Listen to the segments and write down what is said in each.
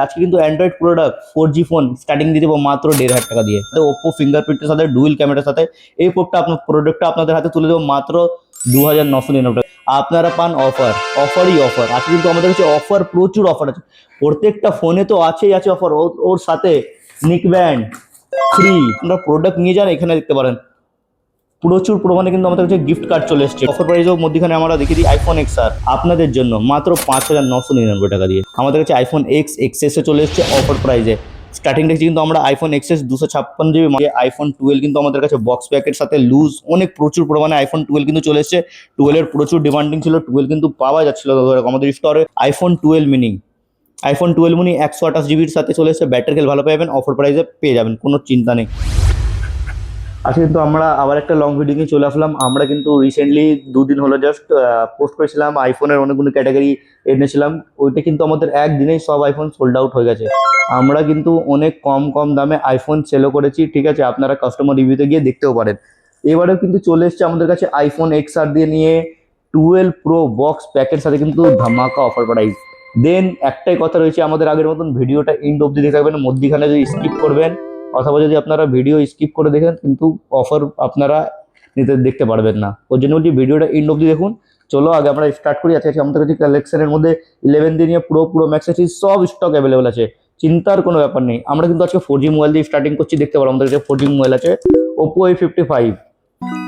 আজকে কিন্তু Android product 4G phone starting দিয়ে দেবো মাত্র 1,500 টাকা দিয়ে। ওপ্পো ফিঙ্গারপ্রিন্টের সাথে ডুয়েল ক্যামেরার সাথে এই প্রোডাক্টটা আপনাদের হাতে তুলে দেবো মাত্র 2,999 টাকা। আপনারা পান অফারই অফার। আজকে কিন্তু আমাদের কাছে অফার, প্রচুর অফার আছে। প্রত্যেকটা ফোনে তো আছেই আছে অফার, ওর সাথে নিক ব্যান্ড ফ্রি। আপনারা প্রোডাক্ট নিয়ে যান, এখানে দেখতে পারেন প্রচুর পরিমাণে কিন্তু আমাদের কাছে গিফট কার্ড চলে এসছে। অফার প্রাইসের মধ্যখানে আমরা দেখিয়ে দিই আইফোন XR আপনাদের জন্য মাত্র 5,999 টাকা দিয়ে। আমাদের কাছে আইফোন XS চলে এসছে অফার প্রাইসে। স্টার্টিং দেখছি কিন্তু আমরা আইফোন XS 256 GB, আইফোন 12 কিন্তু আমাদের কাছে বক্স প্যাকের সাথে লুজ অনেক প্রচুর পরিমাণে আইফোন 12 কিন্তু চলে এসছে। 12 এর প্রচুর ডিমান্ডিং ছিল, 12 কিন্তু পাওয়া যাচ্ছিল আমাদের স্টোরে। আইফোন 12 মিনি 128 GBর সাথে চলে এসছে। ব্যাটারি হেলথ ভালো পাবেন, অফার প্রাইসে পেয়ে যাবেন, কোনো চিন্তা নেই। আজকে কিন্তু আমরা আবার একটা লং ভিডিও নিয়ে চলে আসলাম। আমরা কিন্তু রিসেন্টলি 2 দিন হলো জাস্ট পোস্ট করেছিলাম আইফোনের অনেকগুলো ক্যাটাগরি এনেছিলাম। ওইটা কিন্তু আমাদের একদিনেই সব আইফোন সোল্ড আউট হয়ে গেছে। আমরা কিন্তু অনেক কম দামে আইফোন সেলও করেছি, ঠিক আছে? আপনারা কাস্টমার রিভিউতে গিয়ে দেখতেও পারেন। এবারেও কিন্তু চলে এসছে আমাদের কাছে আইফোন XR দিয়ে নিয়ে 12 প্রো বক্স প্যাকের সাথে কিন্তু ধামাকা অফার প্রাইস। দেন একটাই কথা রয়েছে, আমাদের আগের মতন ভিডিওটা এন্ড অবধি দেখে থাকবেন। মধ্যখানে যদি স্কিপ করবেন অথবা যদি আপনারা ভিডিও স্কিপ করে দেখেন কিন্তু অফার আপনারা দেখতে পারবেন না। ওর জন্য বলছি ভিডিওটা এন্ড অবধি দেখুন। চলো আগে আমরা স্টার্ট করি। আজকে আমাদের কাছে কালেকশনের মধ্যে 11 দিয়ে নিয়ে প্রো ম্যাক্স আছে, সব স্টক অ্যাভেলেবেল আছে, চিন্তার কোনো ব্যাপার নেই। আমরা কিন্তু আজকে 4G মোবাইল দিয়ে স্টার্টিং করছি। দেখতে পারো আমাদের কাছে 4G মোবাইল আছে। ওপো A55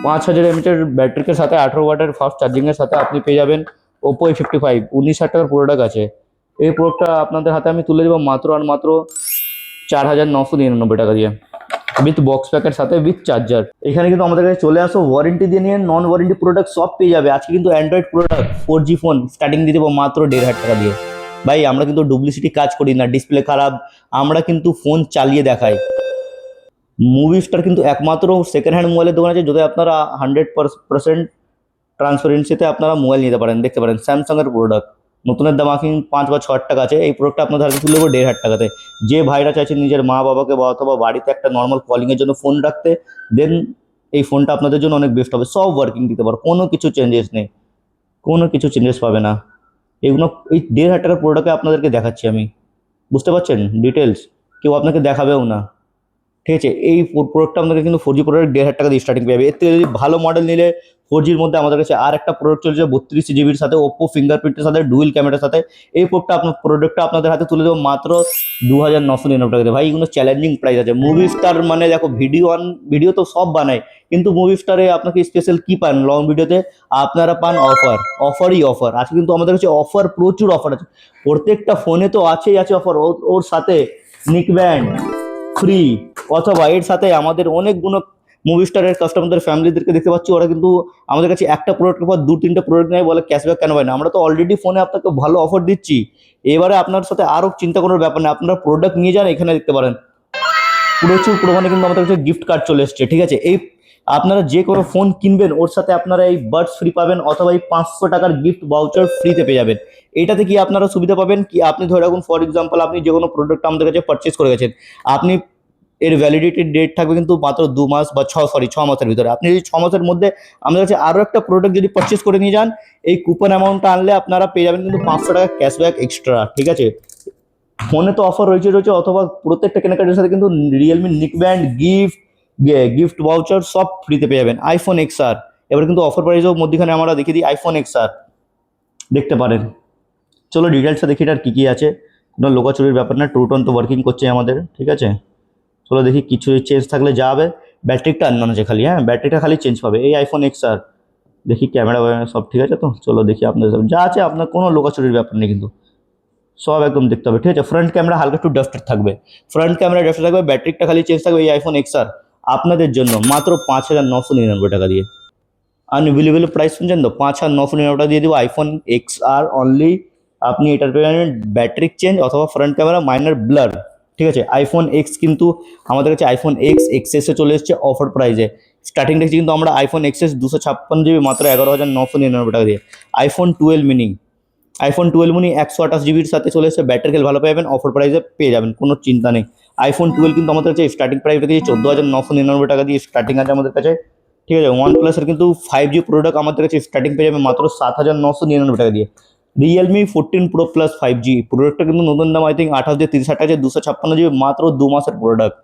5000 mAh ব্যাটারির সাথে 18 ওয়াটের ফাস্ট চার্জিংয়ের সাথে আপনি পেয়ে যাবেন ওপো A55। 19,000 টাকার প্রোডাক্ট আছে। এই প্রোডাক্টটা আপনাদের হাতে আমি তুলে দেবো মাত্র আর মাত্র 4,999 টাকা দিয়ে, উইথ বক্স প্যাকের সাথে উইথ চার্জার। এখানে কিন্তু আমাদের কাছে চলে আসো ওয়ারেন্টি দিয়ে নিয়ে নন ওয়ারেন্টি প্রোডাক্ট সব পেয়ে যাবে। আজকে কিন্তু Android product 4G phone starting দিয়ে দেবো মাত্র 1,500 টাকা দিয়ে। ভাই আমরা কিন্তু ডুপ্লিসিটি কাজ করি না, ডিসপ্লে খারাপ, আমরা কিন্তু ফোন চালিয়ে দেখাই। মুভি স্টার কিন্তু একমাত্র সেকেন্ড হ্যান্ড মোবাইলের দোকান আছে যদি আপনারা 100% ট্রান্সপারেন্সিতে আপনারা মোবাইল নিতে পারেন। দেখতে পারেন স্যামসাংয়ের প্রোডাক্ট, নতুনের দাম এখন 5 বা 6 টাকা আছে। এই প্রোডাক্টটা আপনাদের হাতে তুলে দেবো 1,500 টাকাতে। যে ভাইরা চাইছেন নিজের মা বাবাকে বা অথবা বাড়িতে একটা নর্মাল কলিংয়ের জন্য ফোন রাখতে, দেন এই ফোনটা আপনাদের জন্য অনেক বেস্ট হবে। সব ওয়ার্কিং দিতে পারো, কোনো কিছু চেঞ্জেস নেই, কোনো কিছু চেঞ্জেস পাবে না। এগুলো এই 1,500 টাকার প্রোডাক্টে আপনাদেরকে দেখাচ্ছি আমি, বুঝতে পারছেন ডিটেলস, কেউ আপনাকে দেখাবেও না, ঠিক আছে? এই প্রোডাক্টটা আপনাদের কিন্তু 4G প্রোডাক্ট 1,500 টাকা দিয়ে স্টার্টিং পেয়ে যাবে। এর থেকে যদি ভালো মডেল নিলে 4Gর মধ্যে আমাদের কাছে আর একটা প্রোডাক্ট চলছে 32 GBর সাথে ওপ্পো ফিঙ্গারপ্রিন্টের সাথে ডুয়েল ক্যামেরার সাথে। এই প্রোডাক্টটা আপনাদের হাতে তুলে দেবো মাত্র 2,999 টাকা দিয়ে। ভাই এগুলো চ্যালেঞ্জিং প্রাইস আছে। মুভি স্টার মানে দেখো ভিডিও তো সব বানায়, কিন্তু মুভি স্টারে আপনাকে স্পেশাল কি পান লং ভিডিওতে? আপনারা পান অফারই অফার। আজকে কিন্তু আমাদের কাছে অফার, প্রচুর অফার আছে। প্রত্যেকটা ফোনে তো আছেই আছে অফার, ওর সাথে নিক ব্যান্ড ফ্রি, অথবা এর সাথে আমাদের অনেকগুলো মুভি স্টারের কাস্টমারদের ফ্যামিলিদেরকে দেখতে পাচ্ছি, ওরা কিন্তু আমাদের কাছে একটা প্রোডাক্টের পর 2-3টে প্রোডাক্ট নেয়, বলে ক্যাশব্যাক কেন পায় না। আমরা তো অলরেডি ফোনে আপনাকে ভালো অফার দিচ্ছি, এবারে আপনার সাথে আরও চিন্তা করার ব্যাপার নেই। আপনারা প্রোডাক্ট নিয়ে যান, এখানে দেখতে পারেন প্রচুর পরিমাণে কিন্তু আমাদের কাছে গিফট কার্ড চলে এসছে, ঠিক আছে? এই আপনারা যে কোনো ফোন কিনবেন ওর সাথে আপনারা এই বাডস ফ্রি পাবেন, অথবা এই 500 টাকার গিফট ভাউচার ফ্রিতে পেয়ে যাবেন। এটাতে কি আপনারা সুবিধা পাবেন কি? আপনি ধরে রাখুন ফর এক্সাম্পল আপনি যে কোনো প্রোডাক্ট আমাদের কাছে পারচেস করে গেছেন, আপনি এর ভ্যালিডিটি ডেট থাকবে কিন্তু মাত্র 2 মাস বা 6 মাসের ভিতরে। আপনি যদি 6 মাসের মধ্যে আমাদের কাছে আরও একটা প্রোডাক্ট যদি পারচেস করে নিয়ে যান, এই কুপন অ্যামাউন্টটা আনলে আপনারা পেয়ে যাবেন কিন্তু 500 টাকা ক্যাশব্যাক এক্সট্রা, ঠিক আছে? ফোনে তো অফার রয়েছে, অথবা প্রত্যেকটা কেনাকাটার সাথে কিন্তু রিয়েলমি নিক ব্যান্ড গিফট ভাউচার সব ফ্রিতে পেয়ে যাবেন। আইফোন XR এবার কিন্তু অফার প্রাইসের মধ্যখানে আমরা দেখিয়ে দিই আইফোন XR, দেখতে পারেন। চলো ডিটেলসটা দেখি এটার কী কী আছে। কোনো লোকাচুরির ব্যাপার না, ট্রুটন তো ওয়ার্কিং করছে আমাদের, ঠিক আছে? চলো দেখি কিছু চেঞ্জ থাকলে যা হবে। ব্যাটারিটা আননোন আছে খালি, হ্যাঁ ব্যাটারিটা খালি চেঞ্জ পাবে। এই আইফোন XR দেখি ক্যামেরা সব ঠিক আছে তো। চলো দেখি আপনাদের সব যা আছে, আপনার কোনো লোকাচুরির ব্যাপার নেই কিন্তু, সব একদম দেখতে হবে, ঠিক আছে? ফ্রন্ট ক্যামেরা হালকা একটু ডাস্টেড থাকবে, ব্যাটারিটা খালি চেঞ্জ থাকবে। এই আইফোন XR আপনাদের জন্য মাত্র 5,999 টাকা দিয়ে। আনবিলিভেবল প্রাইস শুনছেন তো, 5,999 টাকা দিয়ে দেবো আইফোন XR অনলি। আপনি এটার পেয়ে ব্যাটারি চেঞ্জ অথবা ফ্রন্ট ক্যামেরা মাইনার ব্লার, ঠিক আছে? আইফোন X কিন্তু আমাদের কাছে আইফোন XSে চলে এসেছে অফার প্রাইসে। স্টার্টিং দেখছি কিন্তু আমরা আইফোন XS 256 GB মাত্র 11,999 টাকা দিয়ে। আইফোন 12 মিনি 128 GBর সাথে চলে এসেছে। ব্যাটারি হেলথ ভালো পাবেন, অফার প্রাইসে পেয়ে যাবেন, কোনো চিন্তা নেই। আইফোন 12 কিন্তু আমাদের কাছে স্টার্টিং প্রাইস রেখেছি 14,999 টাকা দিয়ে স্টার্টিং আছে আমাদের কাছে, ঠিক আছে? OnePlus এর কিন্তু 5G প্রোডাক্ট আমাদের কাছে স্টার্টিং পেয়ে যাবে মাত্র 7,999 টাকা দিয়ে। Realme 14 Pro Plus 5G প্রোডাক্টটা কিন্তু নতুন দাম আই থিঙ্ক 28 থেকে 30 হাজার টাকা, 256 জিবি, মাত্র 2 মাসের প্রোডাক্ট।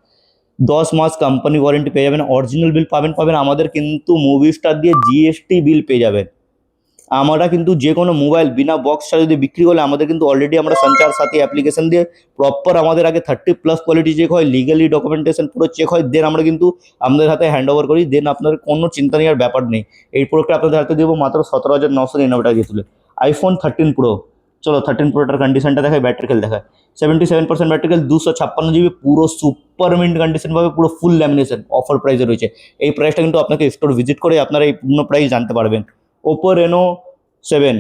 10 মাস কোম্পানি ওয়ারেন্টি পেয়ে যাবেন, অরিজিনাল বিল পাবেন আমাদের কিন্তু মুভি স্টার দিয়ে জিএসটি বিল পেয়ে যাবেন। আমরা কিন্তু যে কোনো মোবাইল বিনা বক্সটা যদি বিক্রি করলে আমাদের কিন্তু অলরেডি আমরা সঞ্চার সাথী অ্যাপ্লিকেশন দিয়ে প্রপার আমাদের আগে 30+ কোয়ালিটি চেক হয়, লিগালি ডকুমেন্টেশন পুরো চেক হয়, দেন আমরা কিন্তু আমাদের হাতে হ্যান্ড ওভার করি, দেন আপনার কোনো চিন্তা নেওয়ার ব্যাপার নেই। এই প্রোডাক্টটা আপনাদের হাতে দেবো মাত্র 17,999 টাকা দিয়ে তুলে। iPhone 13 Pro, চলো 13 Proটার কন্ডিশনটা দেখায়, ব্যাটারি খেল দেখায় 77% ব্যাটারি খেল, 256 জিবি, পুরো সুপার মিন্ট কন্ডিশন পাবে, পুরো ফুল ল্যামিনেশন, অফার প্রাইসে রয়েছে। এই প্রাইসটা কিন্তু আপনাকে স্টোর ভিজিট করে আপনারা এই পূর্ণ প্রাইস জানতে পারবেন। Oppo Reno 7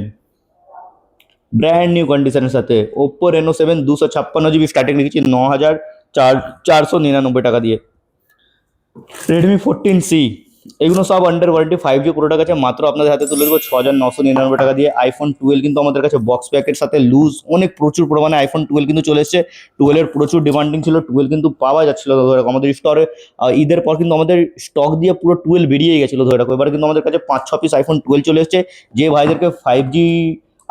ব্র্যান্ড নিউ কন্ডিশনের সাথে, Oppo Reno 7 256 জিবি, স্টার্টিং রেখেছি 9,499 টাকা দিয়ে। Redmi 14C, এগুলো সব আন্ডার ওয়ারেন্টি 5G প্রোডাক্ট আছে, মাত্র আপনাদের হাতে তুলে দেবো 6,999 টাকা দিয়ে। iPhone 12 কিন্তু আমাদের কাছে বক্স প্যাকের সাথে লুজ অনেক প্রচুর পরিমাণে iPhone 12 কিন্তু চলে এসেছে। 12 প্রচুর ডিমান্ডিং ছিল, 12 কিন্তু পাওয়া যাচ্ছিল ধরে রাখো আমাদের স্টোরে। ঈদের পর কিন্তু আমাদের স্টক দিয়ে পুরো 12 বেরিয়ে গেছিলো ধরে রাখো। এবার কিন্তু আমাদের কাছে 5-6 পিস iPhone 12 চলে এসেছে। যে ভাইদেরকে 5G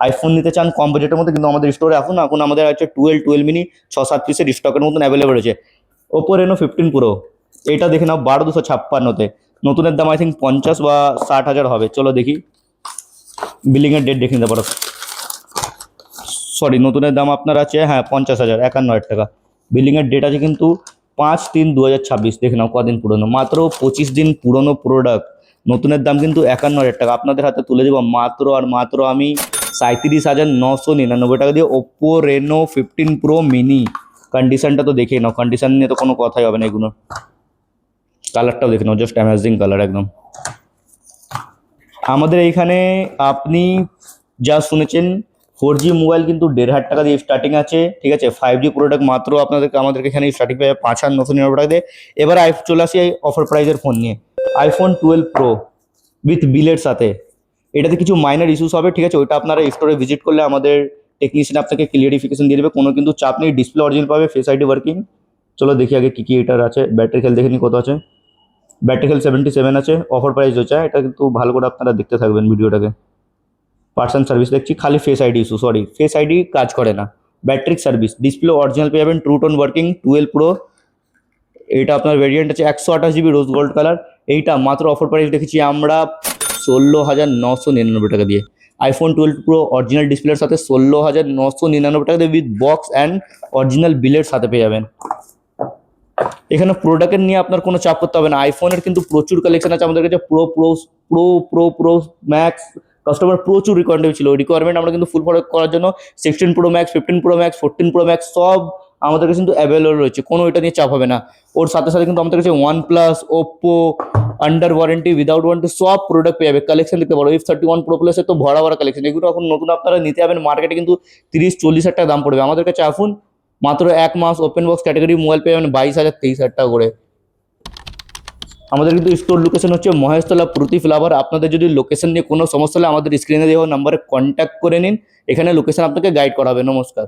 আইফোন নিতে চান কম বাজেটের মধ্যে, কিন্তু আমাদের স্টোরে এখন আমাদের আছে 12 মিনি 6-7 পিসের স্টকের মতন অ্যাভেলেবেল রয়েছে। Oppo Reno 15 Pro, এটা দেখে নাও 12,256-তে, নতুনের দাম আই থিঙ্ক 50 বা 60 হাজার হবে। চলো দেখি বিলিংয়ের ডেট দেখে নিতে পারো। সরি, নতুনের দাম আপনার আছে 50,000, 51,000 টাকা। বিলিংয়ের ডেট আছে কিন্তু 5/3/2026, দেখে নাও কদিন পুরনো, মাত্র 25 দিন পুরনো প্রোডাক্ট। নতুনের দাম কিন্তু 51,000 টাকা, আপনাদের হাতে তুলে দেবো মাত্র আর মাত্র আমি 37,999 টাকা দিয়ে। Oppo Reno 15 Pro মিনি, কন্ডিশনটা তো দেখে নাও, কন্ডিশন নিয়ে তো কোনো কথাই হবে না। এগুলো কালারটাও দেখে নাও, জাস্ট অ্যামেজিং কালার একদম। আমাদের এইখানে আপনি যা শুনেছেন 4G মোবাইল কিন্তু 1,500 টাকা দিয়ে স্টার্টিং আছে, ঠিক আছে। 5G প্রোডাক্ট মাত্র আমাদেরকে এখানে স্টার্টিং পেয়ে 5,999 টাকা দিয়ে। এবার চলে আসি অফার প্রাইজের ফোন নিয়ে। iPhone 12 Pro উইথ বিলের সাথে, এটাতে কিছু মাইনার ইস্যুস হবে, ঠিক আছে। ওইটা আপনারা স্টোরে ভিজিট করলে আমাদের টেকনিশিয়ান আপনাকে ক্লিয়ারিফিকেশন দিয়ে দেবে, কোনো কিন্তু চাপ নেই। ডিসপ্লে অরিজিনাল পাবে, ফেস আইডি ওয়ার্কিং। চলো দেখি আগে কী এটার আছে। ব্যাটারি খেল দেখে নি কত আছে। ব্যাটারি হেলথ 77 আছে, অফার প্রাইস হচ্ছে। এটা কিন্তু ভালো করে আপনারা দেখতে থাকবেন ভিডিওটাকে। পার্সন সার্ভিস দেখছি, খালি face ID issue, sorry face ID কাজ করে না। ব্যাটারিক সার্ভিস, ডিসপ্লে অরিজিনাল পেয়ে যাবেন, ট্রু টোন ওয়ার্কিং। 12 Pro, এটা আপনার ভেরিয়েন্ট আছে 128 জিবি রোজ গোল্ড কালার। এইটা মাত্র অফার প্রাইস দেখেছি আমরা 16,999 টাকা দিয়ে। iPhone 12 Pro অরিজিনাল ডিসপ্লের সাথে 16,999 টাকা দিয়ে, উইথ বক্স অ্যান্ড অরিজিনাল বিলের সাথে পেয়ে যাবেন। এখানে প্রোডাক্টের নিয়ে আপনার কোনো চাপ করতে হবে না। আইফোনের কিন্তু প্রচুর কালেকশন আছে আমাদের কাছে। প্রো ম্যাক্স কাস্টমার প্রচুর রিকোয়ারমেন্ট ছিল, ওই রিকোয়ারমেন্ট আমরা কিন্তু ফুল প্রোডাক্ট করার জন্য 16 Pro Max, 15 Pro Max, 14 Pro Max সব আমাদের কাছে কিন্তু অ্যাভেলেবল রয়েছে, কোনো এটা নিয়ে চাপ হবে না। ওর সাথে সাথে কিন্তু আমাদের কাছে OnePlus, Oppo under warranty, without warranty সব প্রোডাক্ট পেয়ে যাবে। কালেকশন দেখতে পারো, F31 Pro Plus এর তো ভরা কালেকশন। এগুলো এখন নতুন আপনারা নিতে যাবেন মার্কেটে কিন্তু 30-40 হাজার টাকা দাম পড়বে। আমাদের কাছে এখন মাত্র 1 মাস ওপেন বক্স ক্যাটাগরি মোবাইল পেয়ে যাবেন 22,000-23,000 টাকা করে। আমাদের কিন্তু স্টোর লোকেশন হচ্ছে মহেশতলা প্রতি ফ্লাভার। আপনাদের যদি লোকেশন নিয়ে কোনো সমস্যা হলে আমাদের স্ক্রিনে দেওয়া নাম্বারে কন্ট্যাক্ট করে নিন, এখানে লোকেশন আপনাকে গাইড করা হবে। নমস্কার।